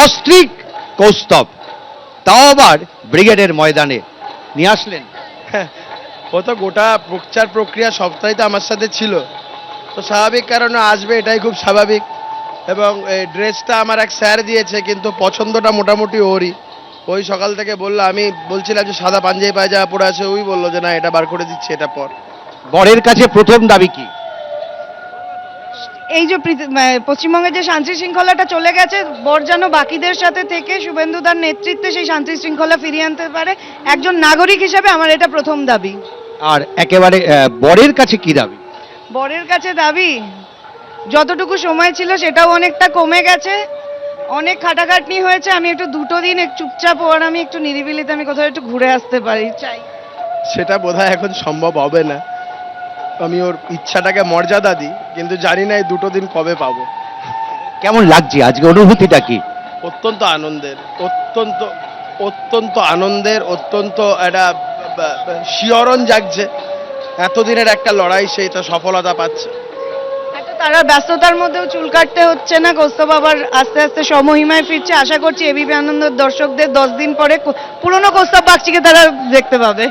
সস্ত্রীক কৌস্তব, তাও আবার ব্রিগেডের ময়দানে নিয়ে আসলেন। ও তো গোটা প্রচার প্রক্রিয়া সবটাই তো আমার সাথে ছিল, তো স্বাভাবিক কারণে আসবে, এটাই খুব স্বাভাবিক। এবং এই ড্রেসটা আমার এক স্যার দিয়েছে, কিন্তু পছন্দটা মোটামুটি ওরই। ওই সকাল থেকে বললো, আমি বলছিলাম যে সাদা পাঞ্জাবি পায়জামা পরে আছে, ওই বললো যে না এটা বার করে দিচ্ছি, এটা পর। বরের কাছে প্রথম দাবি কি? এই যে পশ্চিমবঙ্গে যে শান্তি শৃঙ্খলাটা চলে গেছে, বর যেন বাকিদের সাথে থেকে শুভেন্দুদার নেতৃত্বে সেই শান্তি শৃঙ্খলা ফিরিয়ে আনতে পারে, একজন নাগরিক হিসেবে আমার এটা প্রথম দাবি। আর একেবারে বরের কাছে কি দাবি? বরের কাছে দাবি, যতটুকু সময় ছিল সেটাও অনেকটা কমে গেছে, অনেক খাটাখাটনি হয়েছে, আমি একটু দুটো দিন একটু চুপচাপ ওর আমি একটু নিরিবিলিতে আমি কোথাও একটু ঘুরে আসতে পারি চাই। সেটা বোধহয় এখন সম্ভব হবে না। আমি ওর ইচ্ছাটাকে মর্যাদা দিই, কিন্তু জানি না এই দুটো দিন কবে পাবো। কেমন লাগছে আজকে, অনুভূতিটা কি? অত্যন্ত আনন্দের, অত্যন্ত অত্যন্ত আনন্দের, অত্যন্ত একটা শিহরণ জাগছে। এতদিনের একটা লড়াই, সেইটা সফলতা পাচ্ছে। একটা তারা ব্যস্ততার মধ্যেও চুল কাটতে হচ্ছে না, কৌস্তব আবার আস্তে আস্তে সমহিমায় ফিরছে। আশা করছি এবিপি আনন্দের দর্শকদের 10 দিন পরে পুরনো কৌস্তব বাগচিকে তারা দেখতে পাবে।